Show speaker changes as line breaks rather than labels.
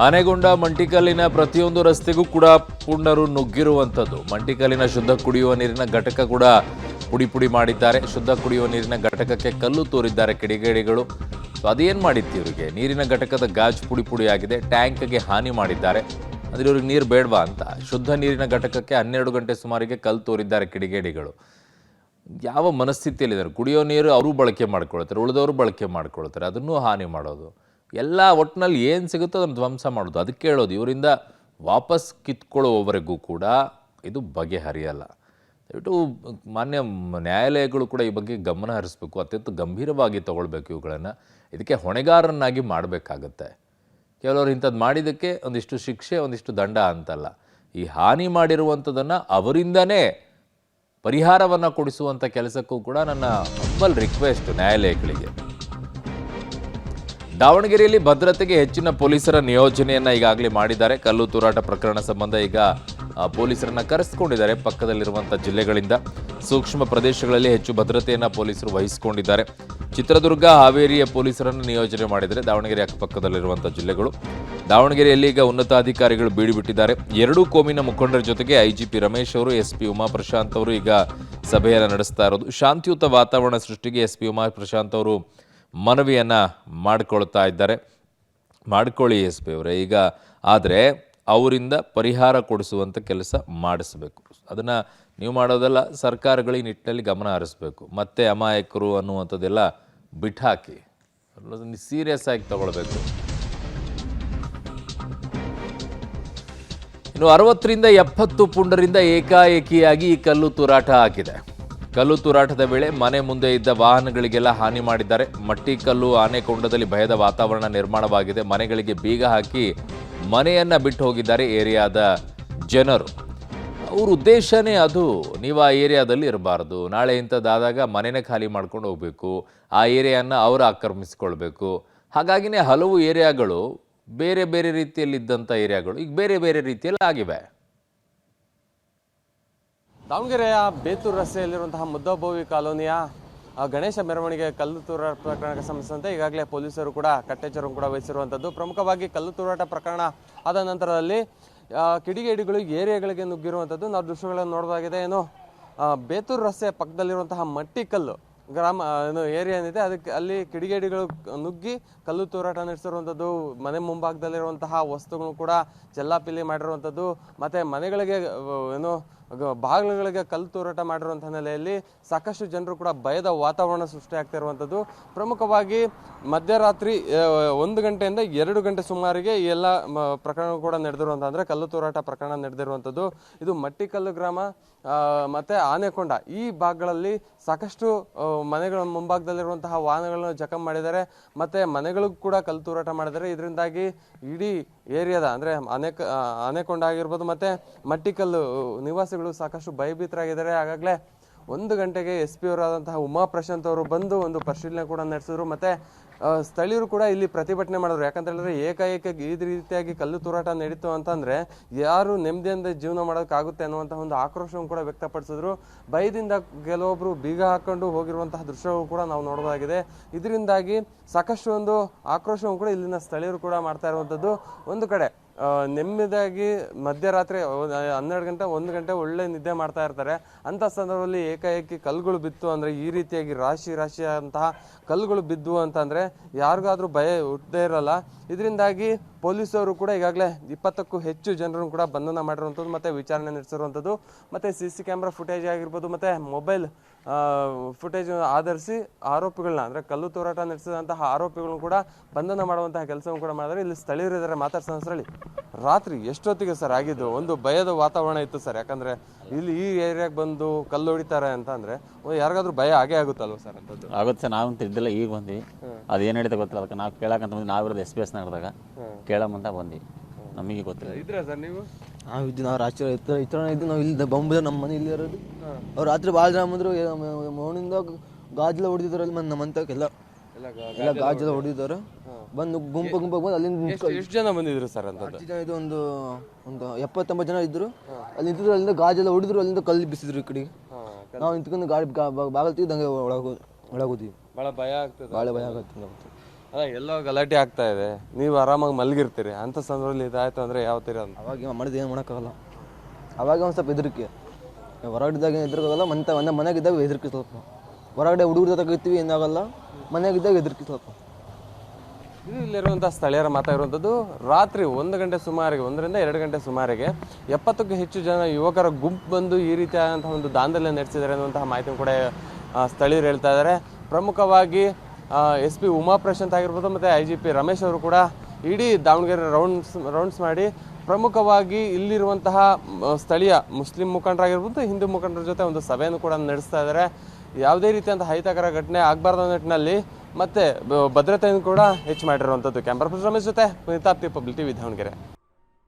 ಆನೆಗೊಂಡ ಮಂಟಿಕಲ್ಲಿನ ಪ್ರತಿಯೊಂದು ರಸ್ತೆಗೂ ಕೂಡ ಪುಂಡರು ನುಗ್ಗಿರುವಂಥದ್ದು. ಮಂಟಿಕಲ್ಲಿನ ಶುದ್ಧ ಕುಡಿಯುವ ನೀರಿನ ಘಟಕ ಕೂಡ ಪುಡಿ ಮಾಡಿದ್ದಾರೆ. ಶುದ್ಧ ಕುಡಿಯುವ ನೀರಿನ ಘಟಕಕ್ಕೆ ಕಲ್ಲು ತೋರಿದ್ದಾರೆ ಕಿಡಿಗೇಡಿಗಳು. ಅದೇನು ಮಾಡಿತ್ತು ಇವರಿಗೆ? ನೀರಿನ ಘಟಕದ ಗಾಜು ಪುಡಿ ಆಗಿದೆ. ಟ್ಯಾಂಕ್ಗೆ ಹಾನಿ ಮಾಡಿದ್ದಾರೆ. ಅಂದ್ರೆ ಇವ್ರಿಗೆ ನೀರು ಬೇಡವಾ ಅಂತ ಶುದ್ಧ ನೀರಿನ ಘಟಕಕ್ಕೆ 12 ಗಂಟೆ ಸುಮಾರಿಗೆ ಕಲ್ಲು ತೋರಿದ್ದಾರೆ ಕಿಡಿಗೇಡಿಗಳು. ಯಾವ ಮನಸ್ಥಿತಿಯಲ್ಲಿದ್ದಾರೆ? ಕುಡಿಯೋ ನೀರು ಅವರು ಬಳಕೆ ಮಾಡ್ಕೊಳ್ತಾರೆ, ಉಳಿದವರು ಬಳಕೆ ಮಾಡ್ಕೊಳ್ತಾರೆ, ಅದನ್ನೂ ಹಾನಿ ಮಾಡೋದು. ಎಲ್ಲ ಒಟ್ಟಿನಲ್ಲಿ ಏನು ಸಿಗುತ್ತೋ ಅದನ್ನು ಧ್ವಂಸ ಮಾಡೋದು. ಅದಕ್ಕೆ ಹೇಳೋದು, ಇವರಿಂದ ವಾಪಸ್ ಕಿತ್ಕೊಳ್ಳೋವರೆಗೂ ಕೂಡ ಇದು ಬಗೆಹರಿಯಲ್ಲ. ದಯವಿಟ್ಟು ಮಾನ್ಯ ನ್ಯಾಯಾಲಯಗಳು ಕೂಡ ಈ ಬಗ್ಗೆ ಗಮನ ಹರಿಸಬೇಕು, ಅತ್ಯಂತ ಗಂಭೀರವಾಗಿ ತಗೊಳ್ಬೇಕು ಇವುಗಳನ್ನು. ಇದಕ್ಕೆ ಹೊಣೆಗಾರನ್ನಾಗಿ ಮಾಡಬೇಕಾಗತ್ತೆ. ಕೆಲವರು ಇಂಥದ್ದು ಮಾಡಿದ್ದಕ್ಕೆ ಒಂದಿಷ್ಟು ಶಿಕ್ಷೆ, ಒಂದಿಷ್ಟು ದಂಡ ಅಂತಲ್ಲ, ಈ ಹಾನಿ ಮಾಡಿರುವಂಥದ್ದನ್ನು ಅವರಿಂದನೇ ಪರಿಹಾರವನ್ನು ಕೊಡಿಸುವಂಥ ಕೆಲಸಕ್ಕೂ ಕೂಡ ನನ್ನ ಹಂಬಲ್ ರಿಕ್ವೆಸ್ಟ್ ನ್ಯಾಯಾಲಯಗಳಿಗೆ. ದಾವಣಗೆರೆಯಲ್ಲಿ ಭದ್ರತೆಗೆ ಹೆಚ್ಚಿನ ಪೊಲೀಸರ ನಿಯೋಜನೆಯನ್ನು ಈಗಾಗಲೇ ಮಾಡಿದ್ದಾರೆ. ಕಲ್ಲು ತೂರಾಟ ಪ್ರಕರಣ ಸಂಬಂಧ ಈಗ ಪೊಲೀಸರನ್ನ ಕರೆಸಿಕೊಂಡಿದ್ದಾರೆ ಪಕ್ಕದಲ್ಲಿರುವಂಥ ಜಿಲ್ಲೆಗಳಿಂದ. ಸೂಕ್ಷ್ಮ ಪ್ರದೇಶಗಳಲ್ಲಿ ಹೆಚ್ಚು ಭದ್ರತೆಯನ್ನು ಪೊಲೀಸರು ವಹಿಸಿಕೊಂಡಿದ್ದಾರೆ. ಚಿತ್ರದುರ್ಗ, ಹಾವೇರಿಯ ಪೊಲೀಸರನ್ನು ನಿಯೋಜನೆ ಮಾಡಿದರೆ ದಾವಣಗೆರೆ ಅಕ್ಕಪಕ್ಕದಲ್ಲಿರುವಂಥ ಜಿಲ್ಲೆಗಳು. ದಾವಣಗೆರೆಯಲ್ಲಿ ಈಗ ಉನ್ನತಾಧಿಕಾರಿಗಳು ಬೀಡು ಬಿಟ್ಟಿದ್ದಾರೆ. ಎರಡೂ ಕೋಮಿನ ಮುಖಂಡರ ಜೊತೆಗೆ ಐಜಿಪಿ ರಮೇಶ್ ಅವರು, ಎಸ್ಪಿ ಉಮಾ ಪ್ರಶಾಂತ್ ಅವರು ಈಗ ಸಭೆಯನ್ನು ನಡೆಸ್ತಾ ಇರೋದು. ಶಾಂತಿಯುತ ವಾತಾವರಣ ಸೃಷ್ಟಿಗೆ ಎಸ್ಪಿ ಉಮಾ ಪ್ರಶಾಂತ್ ಅವರು ಮನವಿಯನ್ನು ಮಾಡಿಕೊಳ್ತಾ ಇದ್ದಾರೆ. ಮಾಡ್ಕೊಳ್ಳಿ ಎಸ್ ಪಿ ಅವರೇ ಈಗ, ಆದರೆ ಅವರಿಂದ ಪರಿಹಾರ ಕೊಡಿಸುವಂಥ ಕೆಲಸ ಮಾಡಿಸಬೇಕು. ಅದನ್ನು ನೀವು ಮಾಡೋದೆಲ್ಲ, ಸರ್ಕಾರಗಳು ಈ ನಿಟ್ಟಿನಲ್ಲಿ ಗಮನ ಹರಿಸಬೇಕು. ಮತ್ತೆ ಅಮಾಯಕರು ಅನ್ನುವಂಥದ್ದೆಲ್ಲ ಬಿಟ್ಟಾಕಿ ಸೀರಿಯಸ್ ಆಗಿ ತಗೊಳ್ಬೇಕು. ಇನ್ನು 60ರಿಂದ 70 ಪುಂಡರಿಂದ ಏಕಾಏಕಿಯಾಗಿ ಈ ಕಲ್ಲು ತೂರಾಟ ಆಗಿದೆ. ಕಲ್ಲು ತೂರಾಟದ ವೇಳೆ ಮನೆ ಮುಂದೆ ಇದ್ದ ವಾಹನಗಳಿಗೆಲ್ಲ ಹಾನಿ ಮಾಡಿದ್ದಾರೆ. ಮಟ್ಟಿಕಲ್ಲು ಆನೆಕೊಂಡದಲ್ಲಿ ಭಯದ ವಾತಾವರಣ ನಿರ್ಮಾಣವಾಗಿದೆ. ಮನೆಗಳಿಗೆ ಬೀಗ ಹಾಕಿ ಮನೆಯನ್ನು ಬಿಟ್ಟು ಹೋಗಿದ್ದಾರೆ ಏರಿಯಾದ ಜನರು. ಅವ್ರ ಉದ್ದೇಶನೇ ಅದು, ನೀವು ಆ ಏರಿಯಾದಲ್ಲಿ ಇರಬಾರ್ದು, ನಾಳೆ ಇಂಥದ್ದಾದಾಗ ಮನೆನೇ ಖಾಲಿ ಮಾಡ್ಕೊಂಡು ಹೋಗಬೇಕು, ಆ ಏರಿಯಾನ ಅವರು ಆಕ್ರಮಿಸ್ಕೊಳ್ಬೇಕು. ಹಾಗಾಗಿನೇ ಹಲವು ಏರಿಯಾಗಳು ಬೇರೆ ಬೇರೆ ರೀತಿಯಲ್ಲಿದ್ದಂಥ ಏರಿಯಾಗಳು ಈಗ ಬೇರೆ ಬೇರೆ ರೀತಿಯಲ್ಲಿ ಆಗಿವೆ.
ದಾವಣಗೆರೆಯ ಬೇತೂರು ರಸ್ತೆಯಲ್ಲಿರುವಂತಹ ಮುದ್ದಬೋವಿ ಕಾಲೋನಿಯ ಗಣೇಶ ಮೆರವಣಿಗೆ ಕಲ್ಲು ತೂರಾಟ ಪ್ರಕರಣಕ್ಕೆ ಸಂಬಂಧಿಸಿದಂತೆ ಈಗಾಗಲೇ ಪೊಲೀಸರು ಕೂಡ ಕಟ್ಟೆಚ್ಚರವನ್ನು ಕೂಡ ವಹಿಸಿರುವಂಥದ್ದು. ಪ್ರಮುಖವಾಗಿ ಕಲ್ಲು ತೂರಾಟ ಪ್ರಕರಣ ಆದ ನಂತರದಲ್ಲಿ ಕಿಡಿಗೇಡಿಗಳು ಏರಿಯಾಗಳಿಗೆ ನುಗ್ಗಿರುವಂಥದ್ದು ನಾವು ದೃಶ್ಯಗಳನ್ನು ನೋಡೋದಾಗಿದೆ. ಏನು ಬೇತೂರು ರಸ್ತೆಯ ಪಕ್ಕದಲ್ಲಿರುವಂತಹ ಮಟ್ಟಿಕಲ್ಲು ಗ್ರಾಮ ಏರಿಯಾ ಏನಿದೆ ಅದಕ್ಕೆ ಅಲ್ಲಿ ಕಿಡಿಗೇಡಿಗಳು ನುಗ್ಗಿ ಕಲ್ಲು ತೂರಾಟ ನಡೆಸಿರುವಂಥದ್ದು. ಮನೆ ಮುಂಭಾಗದಲ್ಲಿರುವಂತಹ ವಸ್ತುಗಳು ಕೂಡ ಚೆಲ್ಲಾಪಿಲ್ಲಿ ಮಾಡಿರುವಂಥದ್ದು, ಮತ್ತು ಮನೆಗಳಿಗೆ ಏನು ಬಾಗಿಲುಗಳಿಗೆ ಕಲ್ಲು ತೂರಾಟ ಮಾಡಿರುವಂಥ ನೆಲೆಯಲ್ಲಿ ಸಾಕಷ್ಟು ಜನರು ಕೂಡ ಭಯದ ವಾತಾವರಣ ಸೃಷ್ಟಿಯಾಗ್ತಿರುವಂಥದ್ದು. ಪ್ರಮುಖವಾಗಿ ಮಧ್ಯರಾತ್ರಿ 1 ಗಂಟೆಯಿಂದ 2 ಗಂಟೆ ಸುಮಾರಿಗೆ ಈ ಎಲ್ಲ ಪ್ರಕರಣ ಕೂಡ ನಡೆದಿರುವಂಥ, ಅಂದರೆ ಕಲ್ಲು ತೂರಾಟ ಪ್ರಕರಣ ನಡೆದಿರುವಂಥದ್ದು. ಇದು ಮಟ್ಟಿಕಲ್ಲು ಗ್ರಾಮ ಮತ್ತು ಆನೆಕೊಂಡ ಈ ಭಾಗಗಳಲ್ಲಿ ಸಾಕಷ್ಟು ಮನೆಗಳ ಮುಂಭಾಗದಲ್ಲಿರುವಂತಹ ವಾಹನಗಳನ್ನು ಜಖಂ ಮಾಡಿದ್ದಾರೆ, ಮತ್ತು ಮನೆಗಳಿಗೂ ಕೂಡ ಕಲ್ಲು ತೂರಾಟ ಮಾಡಿದ್ದಾರೆ. ಇದರಿಂದಾಗಿ ಇಡೀ ಏರಿಯಾದ ಅಂದರೆ ಆನೆಕೊಂಡ ಆಗಿರ್ಬೋದು ಮತ್ತು ಮಟ್ಟಿಕಲ್ಲು ನಿವಾಸಿಗಳು ಸಾಕಷ್ಟು ಭಯಭೀತರಾಗಿದ್ದಾರೆ. ಆಗಾಗಲೇ 1 ಗಂಟೆಗೆ ಎಸ್ ಪಿ ಅವರಾದಂತಹ ಉಮಾ ಪ್ರಶಾಂತ್ ಅವರು ಬಂದು ಒಂದು ಪರಿಶೀಲನೆ ಕೂಡ ನಡೆಸಿದ್ರು, ಮತ್ತು ಸ್ಥಳೀಯರು ಕೂಡ ಇಲ್ಲಿ ಪ್ರತಿಭಟನೆ ಮಾಡಿದ್ರು. ಯಾಕಂತ ಹೇಳಿದ್ರೆ ಏಕಾಏಕಿ ಈ ರೀತಿಯಾಗಿ ಕಲ್ಲು ತೂರಾಟ ನಡೀತು ಅಂತಂದ್ರೆ ಯಾರು ನೆಮ್ಮದಿಯಿಂದ ಜೀವನ ಮಾಡೋಕ್ಕಾಗುತ್ತೆ ಅನ್ನುವಂತಹ ಒಂದು ಆಕ್ರೋಶವನ್ನು ಕೂಡ ವ್ಯಕ್ತಪಡಿಸಿದ್ರು. ಭಯದಿಂದ ಕೆಲವೊಬ್ರು ಬೀಗ ಹಾಕೊಂಡು ಹೋಗಿರುವಂತಹ ದೃಶ್ಯಗಳು ಕೂಡ ನಾವು ನೋಡಬಹುದಾಗಿದೆ. ಇದರಿಂದಾಗಿ ಸಾಕಷ್ಟು ಒಂದು ಆಕ್ರೋಶವನ್ನು ಕೂಡ ಇಲ್ಲಿನ ಸ್ಥಳೀಯರು ಕೂಡ ಮಾಡ್ತಾ ಇರುವಂಥದ್ದು. ಒಂದು ಕಡೆ ನೆಮ್ಮದಿಯಾಗಿ ಮಧ್ಯರಾತ್ರಿ 12 ಗಂಟೆ 1 ಗಂಟೆ ಒಳ್ಳೆ ನಿದ್ದೆ ಮಾಡ್ತಾ ಇರ್ತಾರೆ. ಅಂಥ ಸಂದರ್ಭದಲ್ಲಿ ಏಕಾಏಕಿ ಕಲ್ಲುಗಳು ಬಿತ್ತು ಅಂದರೆ, ಈ ರೀತಿಯಾಗಿ ರಾಶಿಯಂತಹ ಕಲ್ಲುಗಳು ಬಿದ್ದು ಅಂತಂದರೆ ಯಾರಿಗಾದ್ರೂ ಭಯ ಹುಟ್ಟದೇ ಇರಲ್ಲ. ಇದರಿಂದಾಗಿ ಪೊಲೀಸರು ಕೂಡ ಈಗಾಗಲೇ 20ಕ್ಕೂ ಹೆಚ್ಚು ಜನರನ್ನು ಕೂಡ ಬಂಧನ ಮಾಡಿರುವಂಥದ್ದು, ಮತ್ತು ವಿಚಾರಣೆ ನಡೆಸಿರುವಂಥದ್ದು, ಮತ್ತು CC ಕ್ಯಾಮ್ರಾ ಫುಟೇಜ್ ಆಗಿರ್ಬೋದು, ಮತ್ತು ಮೊಬೈಲ್ ಫುಟೇಜ್ ಆಧರಿಸಿ ಆರೋಪಿಗಳನ್ನ ಅಂದರೆ ಕಲ್ಲು ತೂರಾಟ ನಡೆಸಿದಂತಹ ಆರೋಪಿಗಳನ್ನು ಕೂಡ ಬಂಧನ ಮಾಡುವಂತಹ ಕೆಲಸವನ್ನು ಕೂಡ ಮಾಡಿದ್ರೆ. ಇಲ್ಲಿ ಸ್ಥಳೀಯರು ಇದ್ದಾರೆ, ಮಾತಾಡ್ಸೋದ್ರಲ್ಲಿ ರಾತ್ರಿ ಎಷ್ಟೊತ್ತಿಗೆ ಸರ್ ಆಗಿದ್ದು? ಒಂದು ಭಯದ ವಾತಾವರಣ ಇತ್ತು ಸರ್, ಯಾಕಂದ್ರೆ ಇಲ್ಲಿ ಈ ಏರಿಯಾಗೆ ಬಂದು ಕಲ್ಲು ಹೊಡಿತಾರೆ ಅಂತ ಅಂದ್ರೆ ಯಾರಿಗಾದ್ರೂ ಭಯ ಆಗೇ ಆಗುತ್ತಲ್ವ ಸರ್? ಅಂತದ್ದು
ಆಗುತ್ತೆ ಸರ್. ನಾವು ಇದ್ದಿಲ್ಲ, ಈಗ ಬಂದ್ವಿ. ಅದೇನು ನಡೀತಾ ಗೊತ್ತಿಲ್ಲ, ಅದಕ್ಕೆ ನಾವು ಕೇಳಕ್ಕಂತ ಬಂದು ನಾವಿರೋದು SPS ನಡೆದಾಗ ಕೇಳಮ್ಮಂತ ಬಂದ್ವಿ, ನಮಗೆ ಗೊತ್ತಿಲ್ಲ.
ಇದ್ರೆ ಸರ್ ನೀವು?
ನಾವು ರಾತ್ರಿ ಇತ್ತು ನಾವು ಇಲ್ಲಿ ಬಂಬುದ ನಮ್ಮ ಮನೆ ಇಲ್ಲಿ ಇರೋದು. ಅವ್ರು ರಾತ್ರಿ ಭಾಳ ಜನ ಬಂದರು, ಮೌನಿಂದ ಗಾಜೆಲ್ಲ ಹೊಡೆದಿದ್ರು ಅಲ್ಲಿ ನಮ್ಮಂತಕ್ಕೆಲ್ಲ ಎಲ್ಲ ಗಾಜೆಲ್ಲ ಹೊಡೆದಿದ್ದಾರೆ. ಬಂದು ಗುಂಪು ಬಂದು ಅಲ್ಲಿಂದ
ಎಷ್ಟು ಜನ ಬಂದಿದ್ರು ಸರ್? ಅಂತ
ಜನ ಇದು ಒಂದು 70-80 ಜನ ಇದ್ರು. ಅಲ್ಲಿ ನಿಂತಿದ್ರು, ಅಲ್ಲಿಂದ ಗಾಜೆಲ್ಲ ಹೊಡಿದ್ರು, ಅಲ್ಲಿಂದ ಕಲ್ಲು ಬಿಸಿದ್ರು ಈ ಕಡೆಗೆ. ನಾವು ನಿಂತ್ಕೊಂಡು ಗಾಡಿ ಬಾಗಲ್ ತೆಗೆದು ಹಂಗೆ ಒಳಗೋದ್ವಿ.
ಭಾಳ ಭಯ ಆಗ್ತದೆ.
ಭಾಳ ಭಯ ಆಗುತ್ತೆ.
ಅಲ್ಲ ಎಲ್ಲೋ ಗಲಾಟೆ ಆಗ್ತಾ ಇದೆ, ನೀವು ಆರಾಮಾಗಿ ಮಲಗಿರ್ತೀರಿ, ಅಂತ ಸಂದರ್ಭದಲ್ಲಿ ಇದಾಯ್ತು ಅಂದ್ರೆ ಯಾವ ತೀರ
ಅವಾಗ ಮಾಡಿದ ಏನು ಮಾಡೋಕ್ಕಾಗಲ್ಲ. ಅವಾಗ ಒಂದು ಸ್ವಲ್ಪ ಹೆದರಿಕೆ, ಹೊರಗಡೆದಾಗ ಏನು ಹೆದರ್ಕಾಗಲ್ಲ, ಮನೆಗಿದ್ದಾಗ ಹೆದರಿಕೆ ಸ್ವಲ್ಪ. ಹೊರಗಡೆ ಹುಡುಗರ ಜೊತೆ ಇರ್ತೀವಿ ಏನಾಗಲ್ಲ, ಮನೆಗಿದ್ದಾಗ ಹೆದರಿಕೆ ಸ್ವಲ್ಪ.
ಇದು ಇಲ್ಲಿರುವಂಥ ಸ್ಥಳೀಯರ ಮಾತಾಗಿರುವಂಥದ್ದು. ರಾತ್ರಿ 1 ಗಂಟೆ ಸುಮಾರಿಗೆ, 1 ರಿಂದ 2 ಗಂಟೆ ಸುಮಾರಿಗೆ 70ಕ್ಕೂ ಹೆಚ್ಚು ಜನ ಯುವಕರ ಗುಂಪು ಬಂದು ಈ ರೀತಿಯಾದಂತಹ ಒಂದು ದಾಂಧಲೆ ನಡೆಸಿದ್ದಾರೆ ಅನ್ನುವಂತಹ ಮಾಹಿತಿ ಕೂಡ ಸ್ಥಳೀಯರು ಹೇಳ್ತಾ ಇದ್ದಾರೆ. ಪ್ರಮುಖವಾಗಿ SP ಉಮಾಪ್ರಶಾಂತ್ ಆಗಿರ್ಬೋದು ಮತ್ತು IGP ರಮೇಶ್ ಅವರು ಕೂಡ ಇಡೀ ದಾವಣಗೆರೆ ರೌಂಡ್ಸ್ ಮಾಡಿ ಪ್ರಮುಖವಾಗಿ ಇಲ್ಲಿರುವಂತಹ ಸ್ಥಳೀಯ ಮುಸ್ಲಿಂ ಮುಖಂಡರಾಗಿರ್ಬೋದು, ಹಿಂದೂ ಮುಖಂಡರ ಜೊತೆ ಒಂದು ಸಭೆಯನ್ನು ಕೂಡ ನಡೆಸ್ತಾ ಇದ್ದಾರೆ. ಯಾವುದೇ ರೀತಿಯಂಥ ಅಹಿತಕರ ಘಟನೆ ಆಗಬಾರ್ದು ನಿಟ್ಟಿನಲ್ಲಿ ಮತ್ತೆ ಭದ್ರತೆಯನ್ನು ಕೂಡ ಹೆಚ್ಚು ಮಾಡಿರುವಂಥದ್ದು. ಕ್ಯಾಮ್ರಾ ಪರ್ಸನ್ ರಮೇಶ್ ಜೊತೆ ಪುನೀತ್, ಪಬ್ಲಿಕ್ ಟಿವಿ ದಾವಣಗೆರೆ.